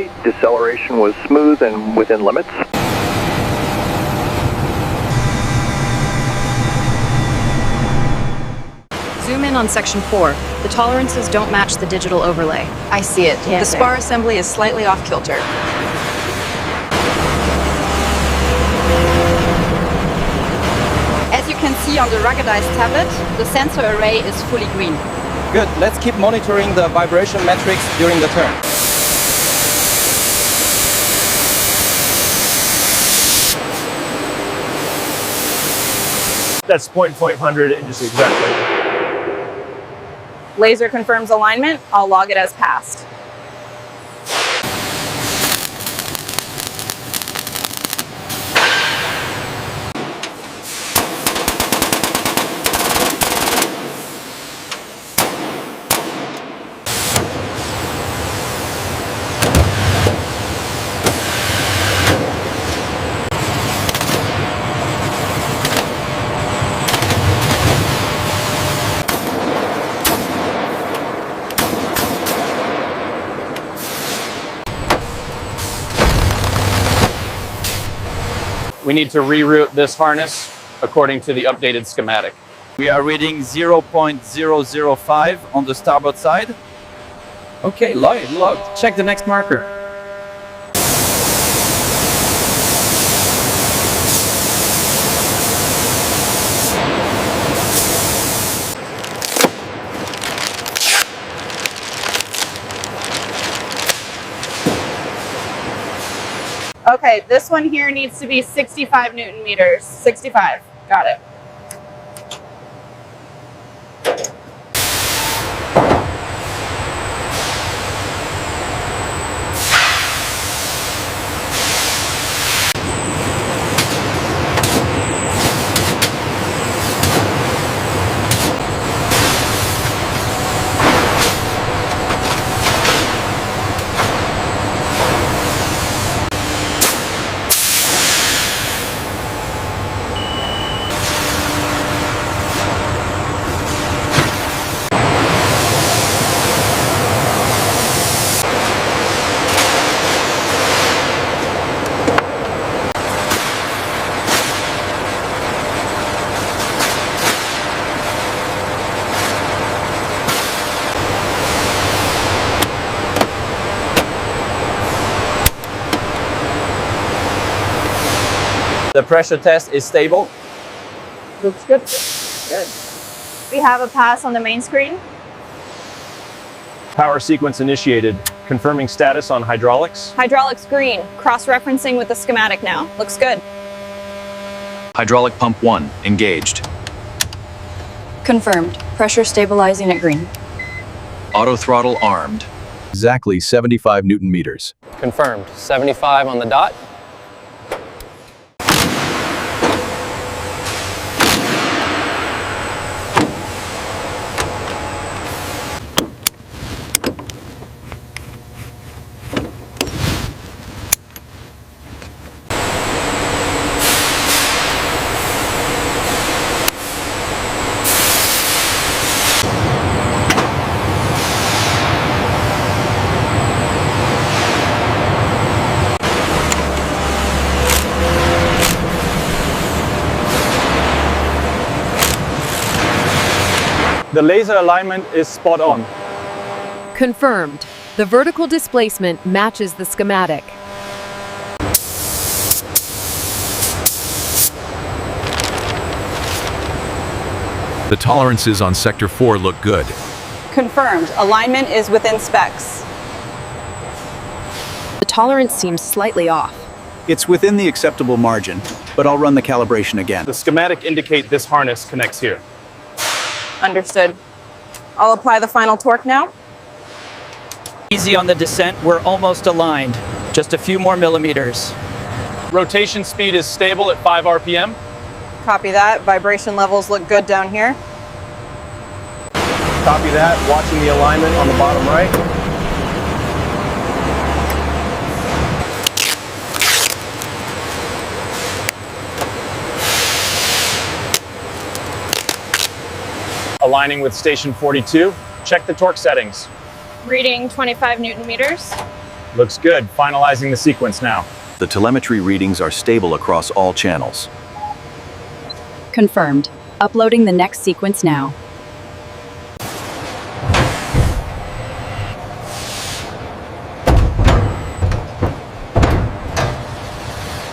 smoothly. Deceleration was smooth and within limits. Zoom in on section 4. The tolerances don't match the digital overlay. I see it. Yes, the spar assembly is slightly off kilter. As you can see on the ruggedized tablet, the sensor array is fully green. Good. Let's keep monitoring the vibration metrics during the turn. That's 0.500 inches exactly. Laser confirms alignment. I'll log it as passed. We need to reroute this harness according to the updated schematic. We are reading 0.005 on the starboard side. Okay, logged. Check the next marker. Okay, this one here needs to be 65 Newton meters. 65, got it. The pressure test is stable. Looks good. Good. We have a pass on the main screen. Power sequence initiated. Confirming status on hydraulics. Hydraulics green. Cross-referencing with the schematic now. Looks good. Hydraulic pump 1 engaged. Confirmed. Pressure stabilizing at green. Auto throttle armed. Exactly 75 Newton meters. Confirmed. 75 on the dot. The laser alignment is spot on. Confirmed. The vertical displacement matches the schematic. The tolerances on Sector 4 look good. Confirmed. Alignment is within specs. The tolerance seems slightly off. It's within the acceptable margin, but I'll run the calibration again. The schematic indicate this harness connects here. Understood. I'll apply the final torque now. Easy on the descent, we're almost aligned. Just a few more millimeters. Rotation speed is stable at 5 RPM. Copy that. Vibration levels look good down here. Copy that. Watching the alignment on the bottom right. Aligning with station 42. Check the torque settings. Reading 25 Newton meters. Looks good. Finalizing the sequence now. The telemetry readings are stable across all channels. Confirmed. Uploading the next sequence now.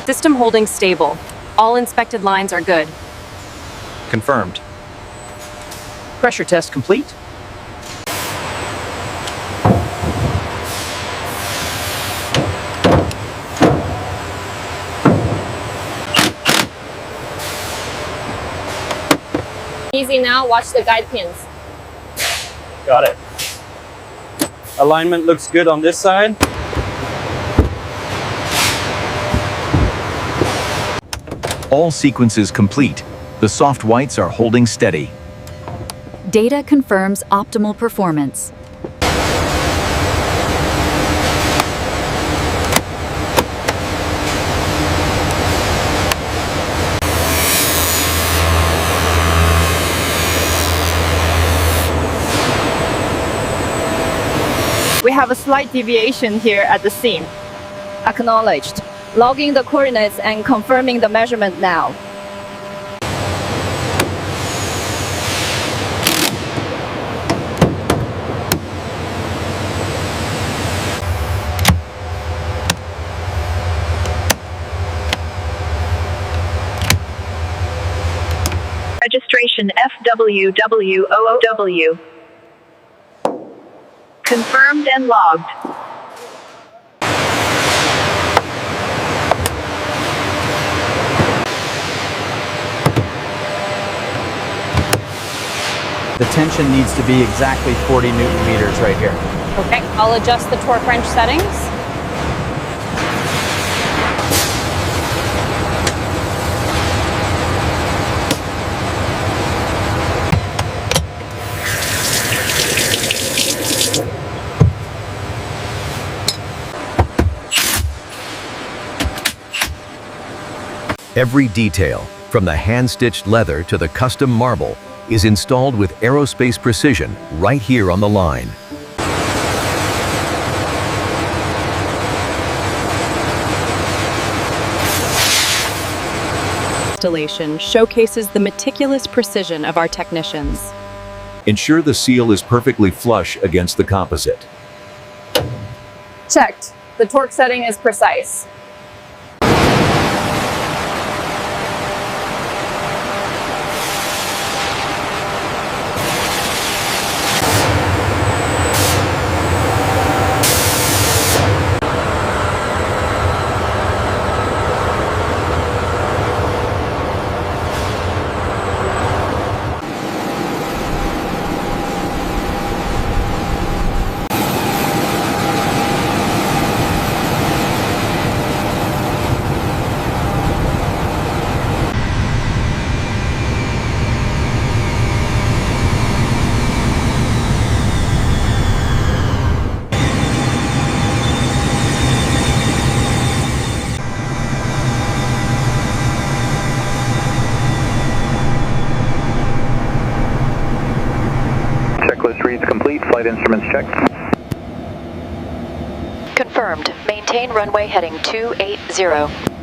System holding stable. All inspected lines are good. Confirmed. Pressure test complete. Easy now, watch the guide pins. Got it. Alignment looks good on this side. All sequences complete. The soft whites are holding steady. Data confirms optimal performance. We have a slight deviation here at the seam. Acknowledged. Logging the coordinates and confirming the measurement now. Registration FWWOOW. Confirmed and logged. The tension needs to be exactly 40 Newton meters right here. Okay, I'll adjust the torque wrench settings. Every detail, from the hand-stitched leather to the custom marble, is installed with aerospace precision right here on the line. Installation showcases the meticulous precision of our technicians. Ensure the seal is perfectly flush against the composite. Checked. The torque setting is precise. Checklist reads complete. Flight instruments checked. Confirmed. Maintain runway heading 280.